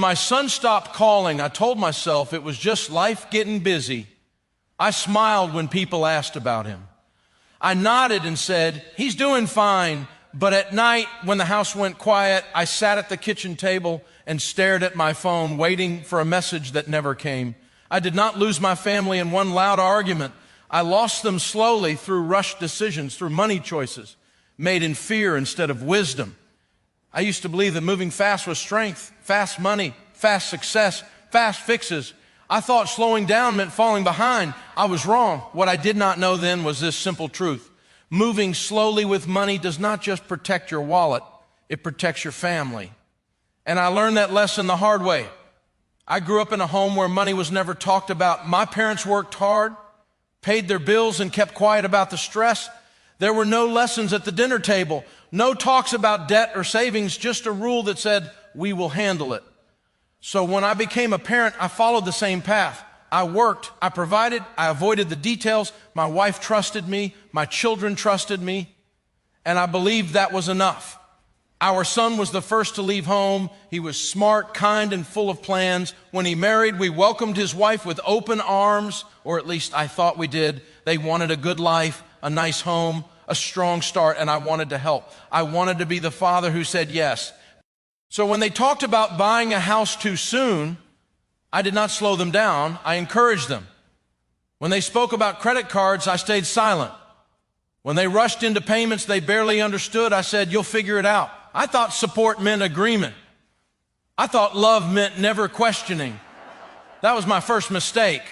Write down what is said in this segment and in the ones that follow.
My son stopped calling. I told myself it was just life getting busy. I smiled when people asked about him. I nodded and said, he's doing fine. But at night, when the house went quiet, I sat at the kitchen table and stared at my phone, waiting for a message that never came. I did not lose my family in one loud argument. I lost them slowly through rushed decisions, through money choices made in fear instead of wisdom. I used to believe that moving fast was strength, fast money, fast success, fast fixes. I thought slowing down meant falling behind. I was wrong. What I did not know then was this simple truth. Moving slowly with money does not just protect your wallet, it protects your family. And I learned that lesson the hard way. I grew up in a home where money was never talked about. My parents worked hard, paid their bills, and kept quiet about the stress. There were no lessons at the dinner table, no talks about debt or savings, just a rule that said, we will handle it. So when I became a parent, I followed the same path. I worked, I provided, I avoided the details. My wife trusted me, my children trusted me, and I believed that was enough. Our son was the first to leave home. He was smart, kind, and full of plans. When he married, we welcomed his wife with open arms, or at least I thought we did. They wanted a good life, a nice home, a strong start, and I wanted to help. I wanted to be the father who said yes. So when they talked about buying a house too soon, I did not slow them down. I encouraged them. When they spoke about credit cards, I stayed silent. When they rushed into payments they barely understood, I said, you'll figure it out. I thought support meant agreement. I thought love meant never questioning. That was my first mistake.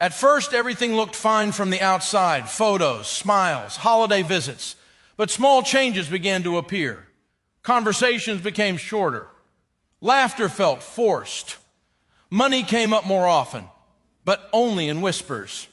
At first, everything looked fine from the outside. Photos, smiles, holiday visits. But small changes began to appear. Conversations became shorter. Laughter felt forced. Money came up more often, but only in whispers.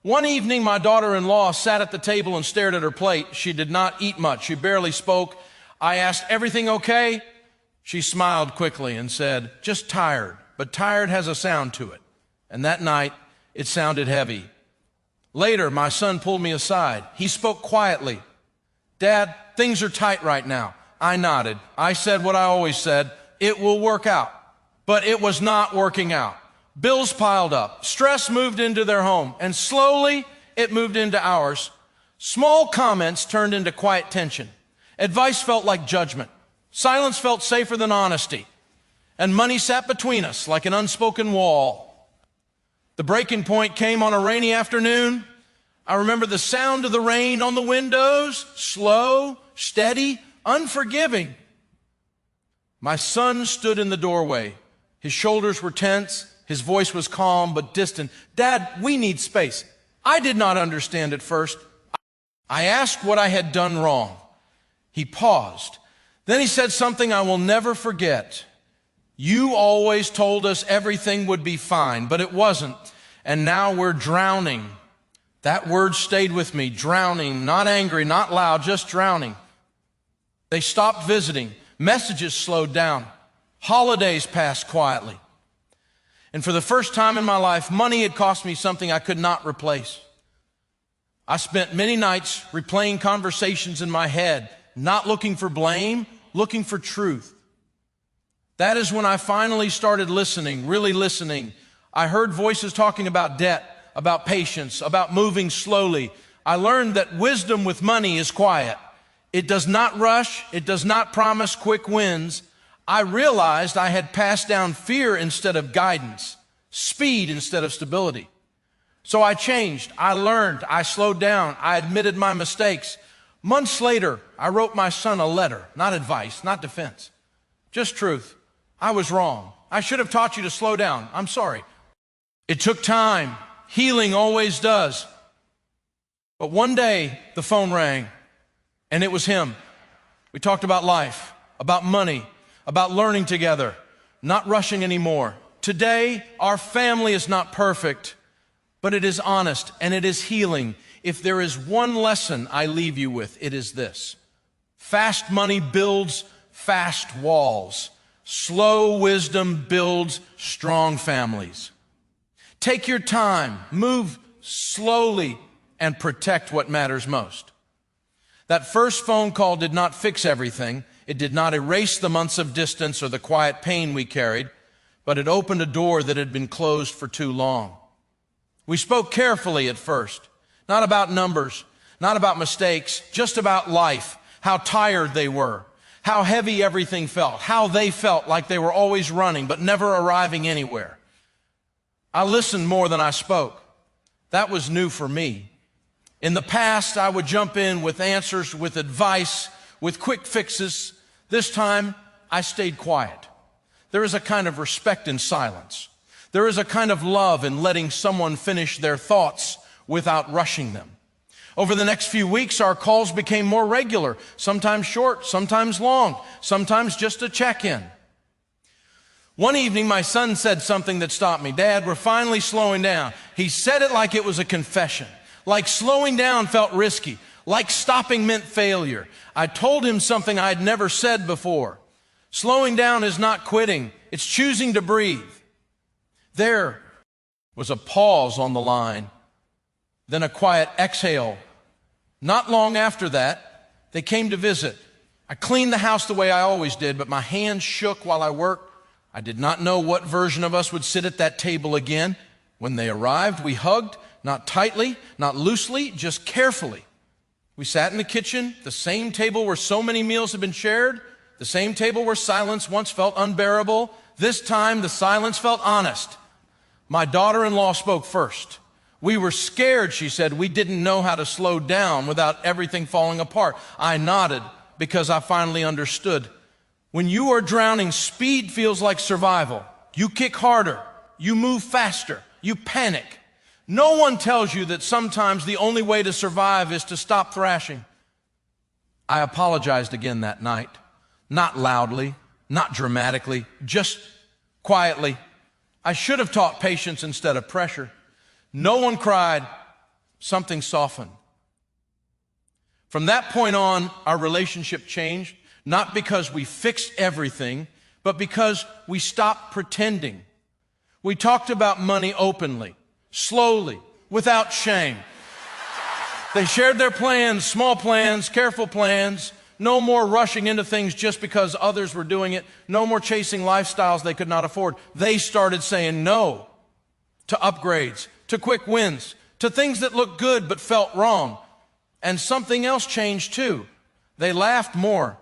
One evening, my daughter-in-law sat at the table and stared at her plate. She did not eat much. She barely spoke. I asked, everything okay? She smiled quickly and said, just tired, but tired has a sound to it. And that night, it sounded heavy. Later, my son pulled me aside. He spoke quietly. Dad, things are tight right now. I nodded. I said what I always said, it will work out. But it was not working out. Bills piled up. Stress moved into their home, and slowly it moved into ours. Small comments turned into quiet tension. Advice felt like judgment. Silence felt safer than honesty. And money sat between us like an unspoken wall. The breaking point came on a rainy afternoon. I remember the sound of the rain on the windows, slow, steady, unforgiving. My son stood in the doorway. His shoulders were tense. His voice was calm but distant. Dad, we need space. I did not understand at first. I asked what I had done wrong. He paused. Then he said something I will never forget. You always told us everything would be fine, but it wasn't. And now we're drowning. That word stayed with me, drowning, not angry, not loud, just drowning. They stopped visiting. Messages slowed down. Holidays passed quietly. And for the first time in my life, money had cost me something I could not replace. I spent many nights replaying conversations in my head, not looking for blame, looking for truth. That is when I finally started listening, really listening. I heard voices talking about debt, about patience, about moving slowly. I learned that wisdom with money is quiet. It does not rush. It does not promise quick wins. I realized I had passed down fear instead of guidance, speed instead of stability. So I changed. I learned. I slowed down. I admitted my mistakes. Months later, I wrote my son a letter, not advice, not defense, just truth. I was wrong. I should have taught you to slow down. I'm sorry. It took time. Healing always does. But one day, the phone rang, and it was him. We talked about life, about money, about learning together, not rushing anymore. Today, our family is not perfect, but it is honest, and it is healing. If there is one lesson I leave you with, it is this. Fast money builds fast walls. Slow wisdom builds strong families. Take your time, move slowly, and protect what matters most. That first phone call did not fix everything. It did not erase the months of distance or the quiet pain we carried, but it opened a door that had been closed for too long. We spoke carefully at first, not about numbers, not about mistakes, just about life, how tired they were, how heavy everything felt, how they felt like they were always running but never arriving anywhere. I listened more than I spoke. That was new for me. In the past, I would jump in with answers, with advice, with quick fixes. This time, I stayed quiet. There is a kind of respect in silence. There is a kind of love in letting someone finish their thoughts without rushing them. Over the next few weeks, our calls became more regular, sometimes short, sometimes long, sometimes just a check-in. One evening, my son said something that stopped me. "Dad, we're finally slowing down." He said it like it was a confession, like slowing down felt risky, like stopping meant failure. I told him something I had never said before. Slowing down is not quitting. It's choosing to breathe. There was a pause on the line, then a quiet exhale. Not long after that, they came to visit. I cleaned the house the way I always did, but my hands shook while I worked. I did not know what version of us would sit at that table again. When they arrived, we hugged, not tightly, not loosely, just carefully. We sat in the kitchen, the same table where so many meals had been shared, the same table where silence once felt unbearable. This time, the silence felt honest. My daughter-in-law spoke first. "We were scared," she said. "We didn't know how to slow down without everything falling apart." I nodded because I finally understood. When you are drowning, speed feels like survival. You kick harder, you move faster, you panic. No one tells you that sometimes the only way to survive is to stop thrashing. I apologized again that night, not loudly, not dramatically, just quietly. I should have taught patience instead of pressure. No one cried. Something softened. From that point on, our relationship changed, not because we fixed everything, but because we stopped pretending. We talked about money openly, slowly, without shame. They shared their plans, small plans, careful plans. No more rushing into things just because others were doing it. No more chasing lifestyles they could not afford. They started saying no to upgrades, to quick wins, to things that looked good but felt wrong. And something else changed too. They laughed more.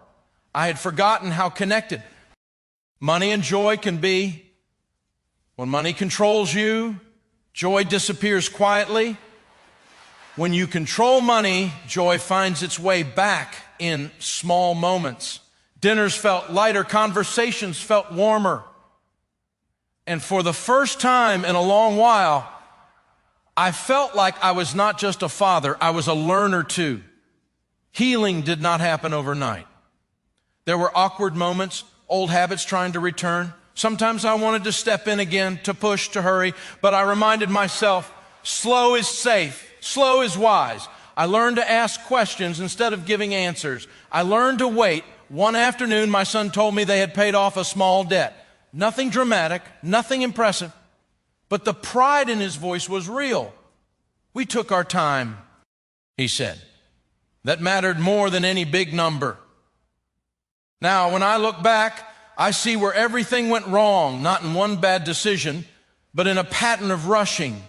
I had forgotten how connected money and joy can be. When money controls you, joy disappears quietly. When you control money, joy finds its way back in small moments. Dinners felt lighter, conversations felt warmer. And for the first time in a long while, I felt like I was not just a father, I was a learner too. Healing did not happen overnight. There were awkward moments, old habits trying to return. Sometimes I wanted to step in again, to push, to hurry, but I reminded myself, slow is safe, slow is wise. I learned to ask questions instead of giving answers. I learned to wait. One afternoon, my son told me they had paid off a small debt. Nothing dramatic, nothing impressive, but the pride in his voice was real. "We took our time," he said. That mattered more than any big number. Now, when I look back, I see where everything went wrong, not in one bad decision, but in a pattern of rushing.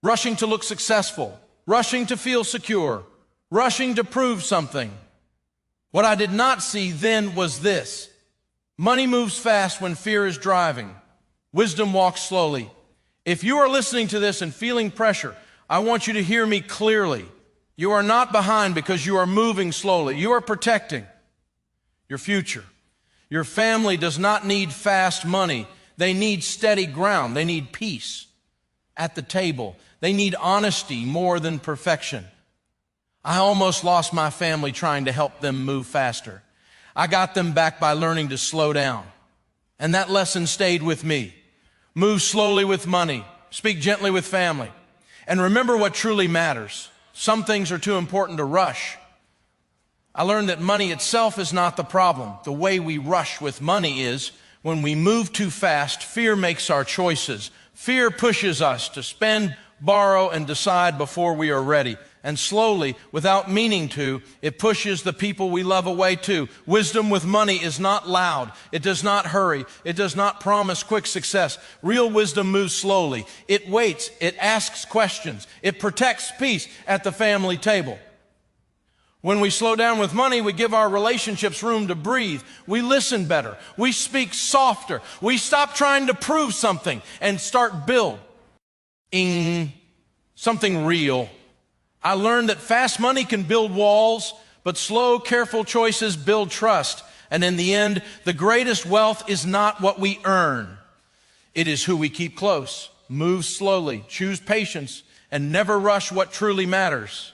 Rushing to look successful, rushing to feel secure, rushing to prove something. What I did not see then was this. Money moves fast when fear is driving. Wisdom walks slowly. If you are listening to this and feeling pressure, I want you to hear me clearly. You are not behind because you are moving slowly. You are protecting your future. Your family does not need fast money. They need steady ground. They need peace at the table. They need honesty more than perfection. I almost lost my family trying to help them move faster. I got them back by learning to slow down. And that lesson stayed with me. Move slowly with money. Speak gently with family. And remember what truly matters. Some things are too important to rush. I learned that money itself is not the problem. The way we rush with money is when we move too fast, fear makes our choices. Fear pushes us to spend, borrow, and decide before we are ready. And slowly, without meaning to, it pushes the people we love away too. Wisdom with money is not loud. It does not hurry. It does not promise quick success. Real wisdom moves slowly. It waits. It asks questions. It protects peace at the family table. When we slow down with money, we give our relationships room to breathe. We listen better. We speak softer. We stop trying to prove something and start building something real. I learned that fast money can build walls, but slow, careful choices build trust. And in the end, the greatest wealth is not what we earn. It is who we keep close. Move slowly, choose patience, and never rush what truly matters.